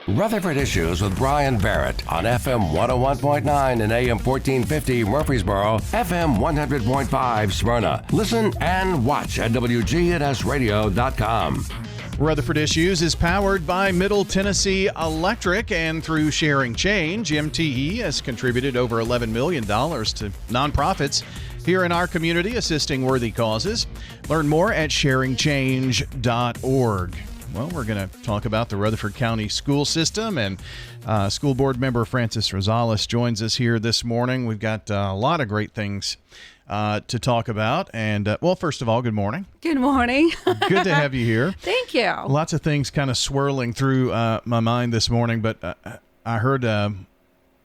Rutherford Issues with Bryan Barrett on FM 101.9 and AM 1450 Murfreesboro, FM 100.5 Smyrna. Listen and watch at WGNSradio.com. Rutherford Issues is powered by Middle Tennessee Electric, and through Sharing Change, MTE has contributed over $11 million to nonprofits here in our community assisting worthy causes. Learn more at sharingchange.org. Well, we're going to talk about the Rutherford County school system, and School Board Member Frances Rosales joins us here this morning. We've got a lot of great things to talk about. And, well, first of all, good morning. Good morning. Good to have you here. Thank you. Lots of things kind of swirling through my mind this morning, but I heard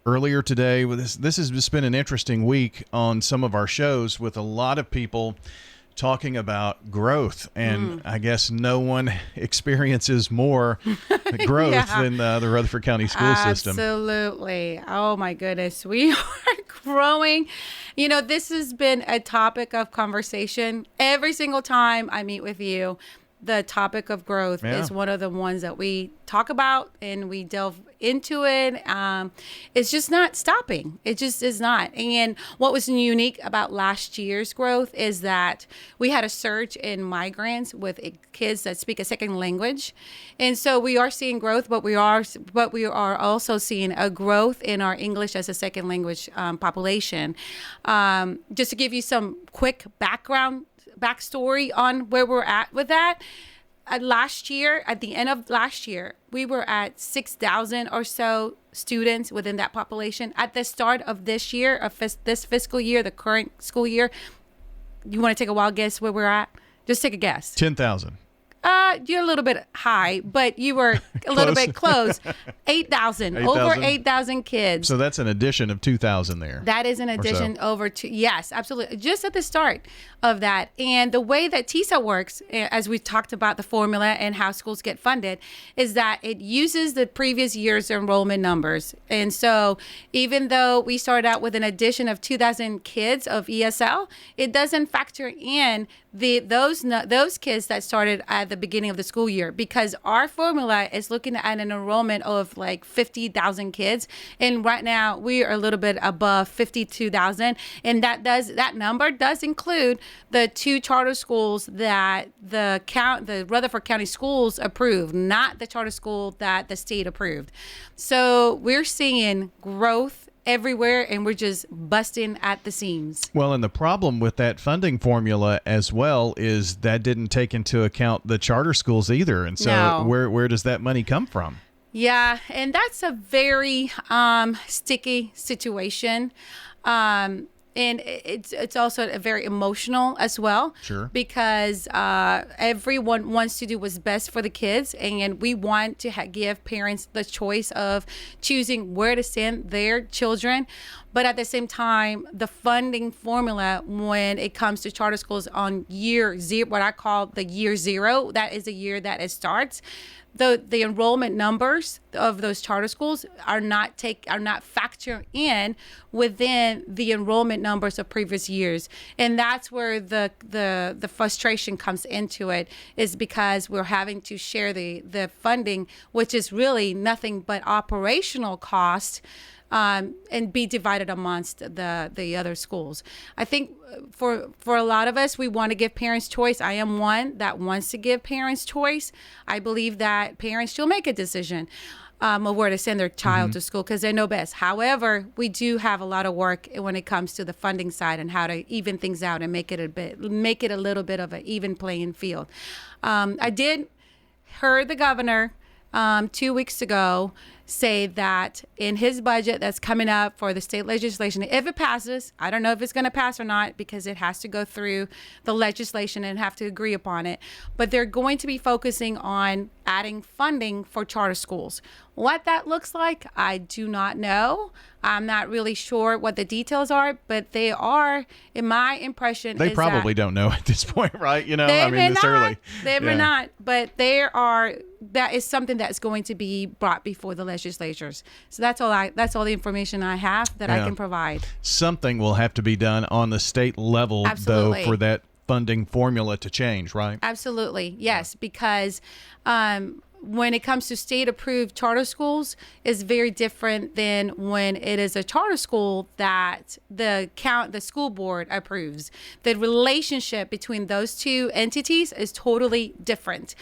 earlier today, this has just been an interesting week on some of our shows with a lot of people talking about growth, and I guess no one experiences more growth than the Rutherford County school system. Absolutely. Oh my goodness. We are growing. You know, this has been a topic of conversation every single time I meet with you. The topic of growth is one of the ones that we talk about and we delve into it. It's just not stopping. It just is not. And what was unique about last year's growth is that we had a surge in migrants with kids that speak a second language. And so we are seeing growth, but we are also seeing a growth in our English as a second language population. Just to give you some quick backstory on where we're at with that. At the end of last year, we were at 6,000 or so students within that population. At the start of this year, this fiscal year, the current school year, you want to take a wild guess where we're at? Just take a guess. 10,000. You're a little bit high, but you were a little bit close. 8,000. Over 8,000 kids. So that's an addition of 2,000 there. That is an addition over to, yes, absolutely. Just at the start of that. And the way that TISA works, as we talked about the formula and how schools get funded, is that it uses the previous year's enrollment numbers. And so even though we started out with an addition of 2,000 kids of ESL, it doesn't factor in those kids that started at the beginning of the school year, because our formula is looking at an enrollment of like 50,000 kids, and right now we are a little bit above 52,000, and that number does include the 2 charter schools that the Rutherford County schools approved, not the charter school that the state approved. So we're seeing growth everywhere, and we're just busting at the seams. Well, and the problem with that funding formula as well is that didn't take into account the charter schools either. And so where does that money come from? Yeah, and that's a very sticky situation. And it's also a very emotional as well. Sure. Because everyone wants to do what's best for the kids, and we want to give parents the choice of choosing where to send their children. But at the same time, the funding formula when it comes to charter schools on year zero, what I call the year zero, that is the year that it starts. The enrollment numbers of those charter schools are not factored in within the enrollment numbers of previous years, and that's where the frustration comes into it, is because we're having to share the funding, which is really nothing but operational cost. And be divided amongst the other schools. I think for a lot of us, we want to give parents choice. I am one that wants to give parents choice. I believe that parents should make a decision of where to send their child to school because they know best. However, we do have a lot of work when it comes to the funding side and how to even things out and make it a little bit of an even playing field. I did hear the governor 2 weeks ago say that in his budget that's coming up for the state legislation, if it passes, I don't know if it's going to pass or not because it has to go through the legislation and have to agree upon it, but they're going to be focusing on adding funding for charter schools. What that looks like, I do not know. I'm not really sure what the details are, but they are, in my impression, they probably don't know at this point, right? You know, I mean, this early. They may not, but that is something that's going to be brought before the legislatures. So that's all the information I have that I can provide. Something will have to be done on the state level, though, for that funding formula to change, right? Absolutely, yes, because when it comes to state-approved charter schools, is very different than when it is a charter school that the school board approves. The relationship between those two entities is totally different.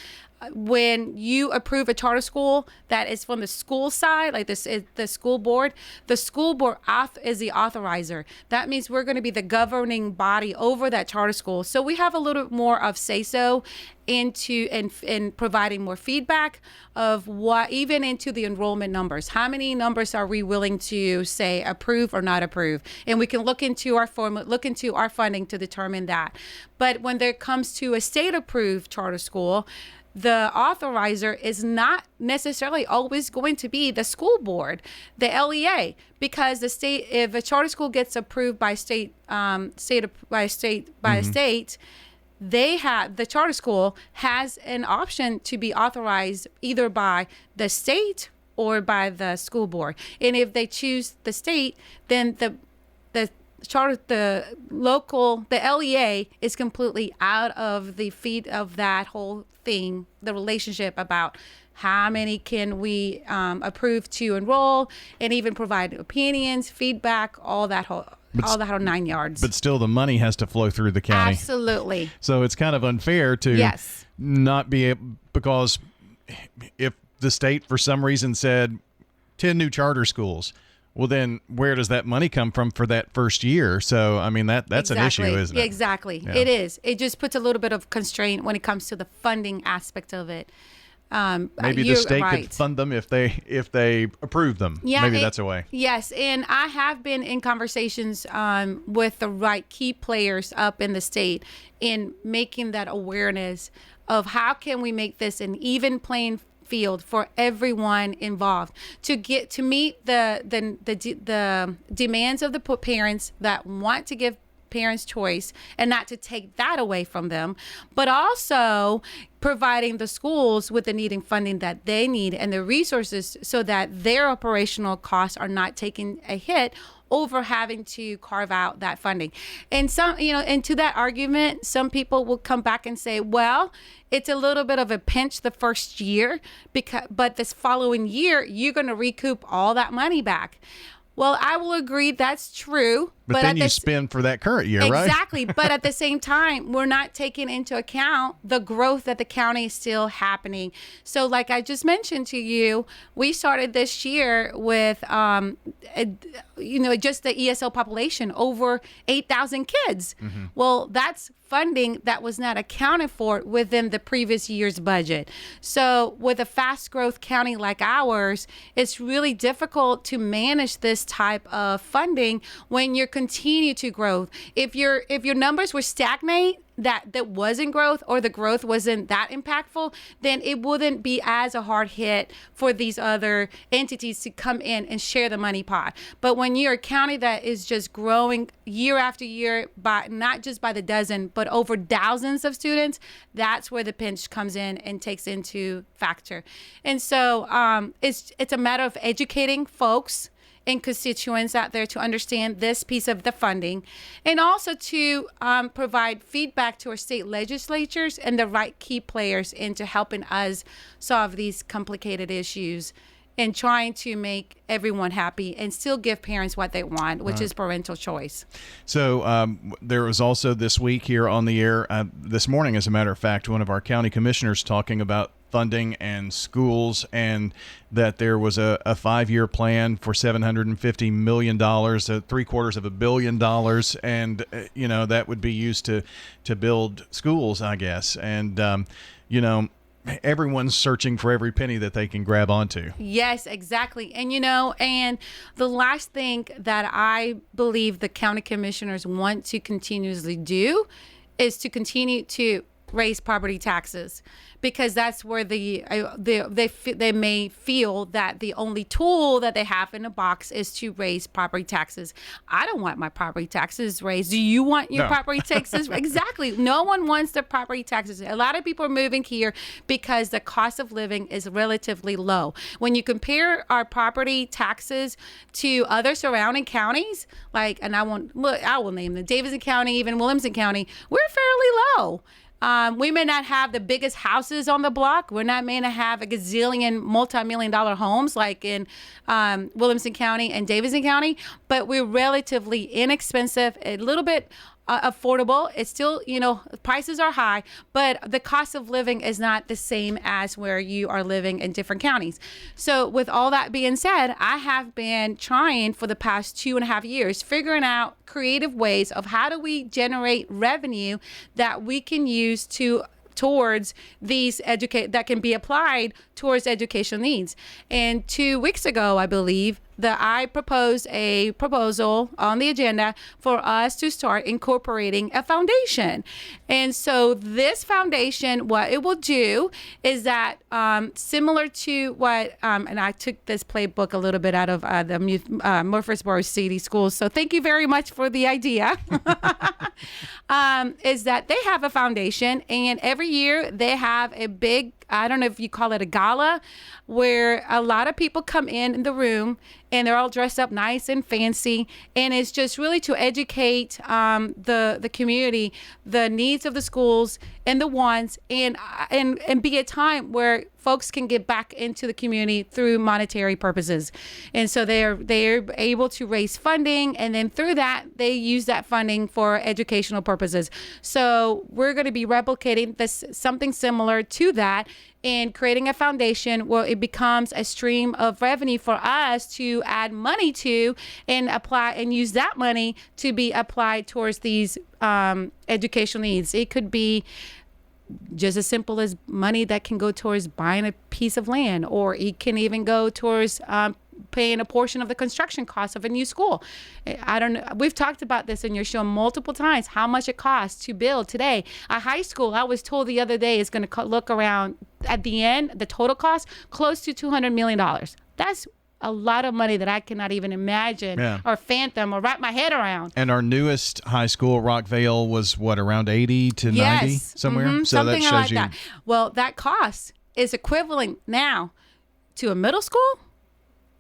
When you approve a charter school that is from the school side, like this is the school board is the authorizer. That means we're going to be the governing body over that charter school. So we have a little bit more of say-so in providing more feedback of what, even into the enrollment numbers. How many numbers are we willing to say approve or not approve? And we can look into our funding to determine that. But when there comes to a state-approved charter school, the authorizer is not necessarily always going to be the school board, the LEA, because the state, if a charter school gets approved by state, the charter school has an option to be authorized either by the state or by the school board. And if they choose the state, then the LEA is completely out of the feed of that whole thing, the relationship about how many can we approve to enroll, and even provide opinions, feedback, all that whole 9 yards. But still, the money has to flow through the county. Absolutely. So it's kind of unfair to not be able, because if the state for some reason said 10 new charter schools, well, then where does that money come from for that first year? So, I mean, that's an issue, isn't it? Exactly. Yeah. It is. It just puts a little bit of constraint when it comes to the funding aspect of it. Maybe the state could fund them if they approve them. Yeah, maybe that's a way. Yes, and I have been in conversations with the right key players up in the state in making that awareness of how can we make this an even playing field for everyone involved to meet the demands of the parents that want to give parents choice and not to take that away from them, but also providing the schools with the needing funding that they need and the resources so that their operational costs are not taking a hit over having to carve out that funding. And and to that argument, some people will come back and say, well, it's a little bit of a pinch the first year, but this following year, you're going to recoup all that money back. Well, I will agree that's true. But then you spend for that current year, right? Exactly. But at the same time, we're not taking into account the growth that the county is still happening. So like I just mentioned to you, we started this year with, just the ESL population, over 8,000 kids. Mm-hmm. Well, that's funding that was not accounted for within the previous year's budget. So with a fast growth county like ours, it's really difficult to manage this type of funding when you're continue to grow. If your numbers were stagnate, that wasn't growth, or the growth wasn't that impactful, then it wouldn't be as a hard hit for these other entities to come in and share the money pot. But when you're a county that is just growing year after year, by not just by the dozen, but over thousands of students, that's where the pinch comes in and takes into factor. And so it's a matter of educating folks and constituents out there to understand this piece of the funding, and also to provide feedback to our state legislatures and the right key players into helping us solve these complicated issues and trying to make everyone happy and still give parents what they want, which is parental choice. So there was also this week here on the air, this morning, as a matter of fact, one of our county commissioners talking about funding and schools, and that there was a 5-year plan for $750 million, $750 million, and that would be used to build schools, I guess. And everyone's searching for every penny that they can grab onto. Yes, exactly. And and the last thing that I believe the county commissioners want to continuously do is to continue to raise property taxes, because that's where they may feel that the only tool that they have in the box is to raise property taxes. I don't want my property taxes raised. Do you want your property taxes? Exactly. No one wants their property taxes. A lot of people are moving here because the cost of living is relatively low. When you compare our property taxes to other surrounding counties, I will name them, Davidson County, even Williamson County, we're fairly low. We may not have the biggest houses on the block. May not have a gazillion multi-million-dollar homes like in Williamson County and Davidson County, but we're relatively inexpensive, a little bit affordable. It's still, prices are high, but the cost of living is not the same as where you are living in different counties. So with all that being said, I have been trying for the past 2.5 years, figuring out creative ways of how do we generate revenue that we can use towards these that can be applied towards educational needs. And 2 weeks ago, I believe, that I proposed a proposal on the agenda for us to start incorporating a foundation. And so this foundation, what it will do is that similar to what, and I took this playbook a little bit out of the Murfreesboro City Schools. So thank you very much for the idea. Is that they have a foundation, and every year they have a big, I don't know if you call it a gala, where a lot of people come in the room and they're all dressed up nice and fancy. And it's just really to educate the community, the needs of the schools and the wants, and be a time where folks can get back into the community through monetary purposes. And so they're able to raise funding, and then through that, they use that funding for educational purposes. So we're going to be replicating this, something similar to that, and creating a foundation where it becomes a stream of revenue for us to add money to and apply and use that money to be applied towards these educational needs. It could be just as simple as money that can go towards buying a piece of land, or it can even go towards paying a portion of the construction costs of a new school. I don't know. We've talked about this in your show multiple times, how much it costs to build today. A high school, I was told the other day, is going to look around at the end, the total cost, close to $200 million. That's a lot of money that I cannot even imagine or fathom or wrap my head around. And our newest high school, Rockvale, was what, around 80 to 90 somewhere? Mm-hmm. So something that shows like you. that. Well, that cost is equivalent now to a middle school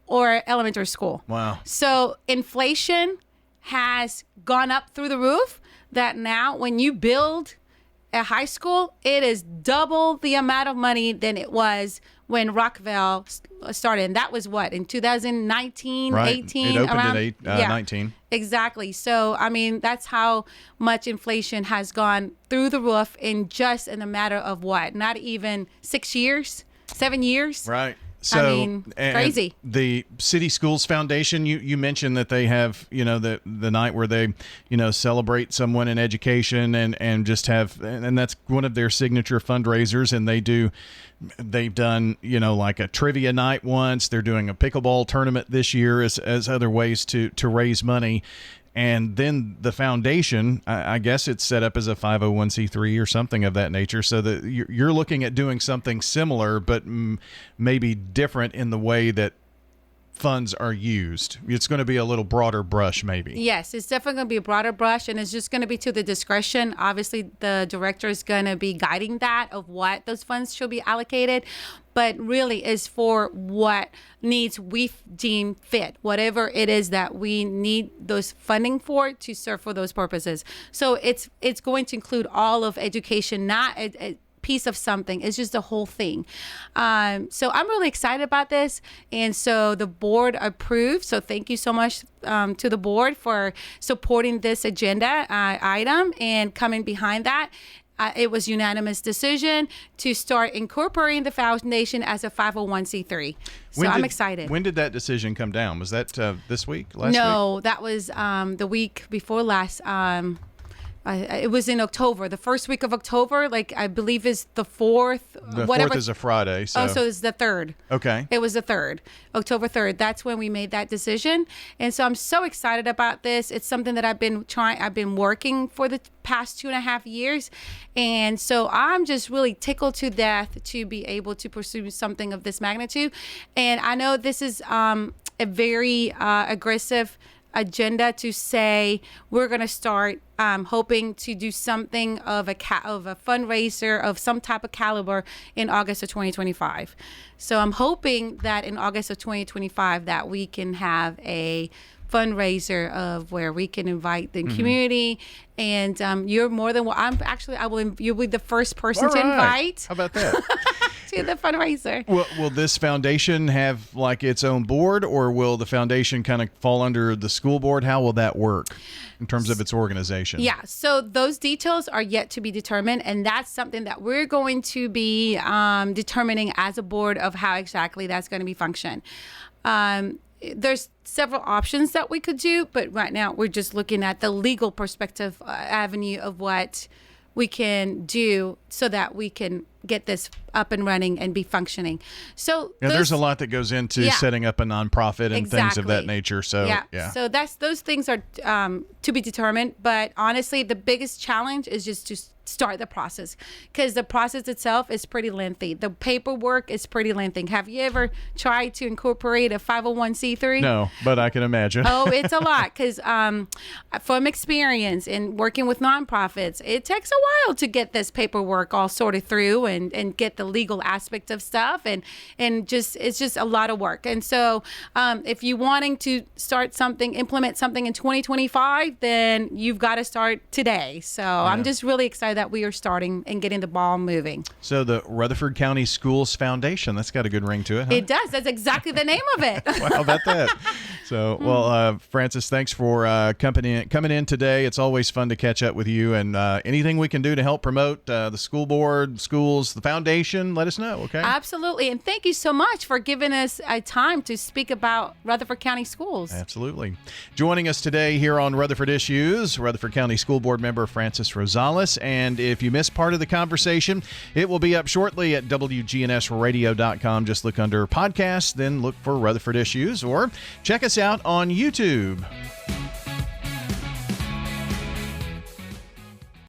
or elementary school. Wow. So inflation has gone up through the roof, that now when you build a high school, it is double the amount of money than it was when Rockvale started. And that was what, in 2019, right. 18? It opened around, in 19. Exactly. So, I mean, that's how much inflation has gone through the roof in a matter of what? Not even 6 years, 7 years? Right. So, I mean, crazy. The City Schools Foundation, you mentioned that they have, the night where they, celebrate someone in education and just have, and that's one of their signature fundraisers. And they've done, like a trivia night once. They're doing a pickleball tournament this year as other ways to raise money. And then the foundation, I guess it's set up as a 501c3 or something of that nature, so that you're looking at doing something similar, but maybe different in the way that funds are used. It's going to be a little broader brush, maybe. Yes, it's definitely going to be a broader brush, and it's just going to be to the discretion. Obviously, the director is going to be guiding that of what those funds should be allocated, but really is for what needs we deem fit, whatever it is that we need those funding for to serve for those purposes. So it's going to include all of education, not a piece of something. It's just the whole thing. So I'm really excited about this. And so the board approved. So thank you so much to the board for supporting this agenda item and coming behind that. It was unanimous decision to start incorporating the foundation as a 501c3. So I'm excited. When did that decision come down? Was that this week? Last week? No, that was the week before last. It was in October, the first week of October, like I believe is the 4th. The 4th is a Friday. So. Oh, so it's the 3rd. Okay. It was the 3rd, October 3rd. That's when we made that decision. And so I'm so excited about this. It's something that I've been working for the past 2.5 years. And so I'm just really tickled to death to be able to pursue something of this magnitude. And I know this is a very aggressive agenda to say we're going to start hoping to do something of a fundraiser of some type of caliber in August of 2025. So I'm hoping that in August of 2025 that we can have a fundraiser of where we can invite the community, and you're more than well. You'll be the first person to invite. How about that? To the fundraiser. Will this foundation have like its own board, or will the foundation kind of fall under the school board? How will that work in terms of its organization? Yeah, so those details are yet to be determined, and that's something that we're going to be determining as a board of how exactly that's going to be function. There's several options that we could do, but right now we're just looking at the legal perspective avenue of what we can do so that we can get this up and running and be functioning. So there's a lot that goes into setting up a nonprofit and things of that nature. So so those things are to be determined. But honestly, the biggest challenge is just to start the process, because the process itself is pretty lengthy. The paperwork is pretty lengthy. Have you ever tried to incorporate a 501c3? No, but I can imagine. Oh, it's a lot, because from experience in working with nonprofits, it takes a while to get this paperwork all sorted through and get the legal aspect of stuff, and it's just a lot of work. And so if you're wanting to implement something in 2025, then you've got to start today. So I'm just really excited that we are starting and getting the ball moving. So the Rutherford County Schools Foundation, that's got a good ring to it, huh? It does. That's exactly the name of it. Wow, how about that? So, well, Frances, thanks for coming in today. It's always fun to catch up with you, and anything we can do to help promote the school board, schools, the foundation, let us know, okay? Absolutely, and thank you so much for giving us a time to speak about Rutherford County Schools. Absolutely. Joining us today here on Rutherford Issues, Rutherford County School Board Member Frances Rosales, and if you missed part of the conversation, it will be up shortly at WGNSradio.com. Just look under podcasts, then look for Rutherford Issues, or check us out on YouTube.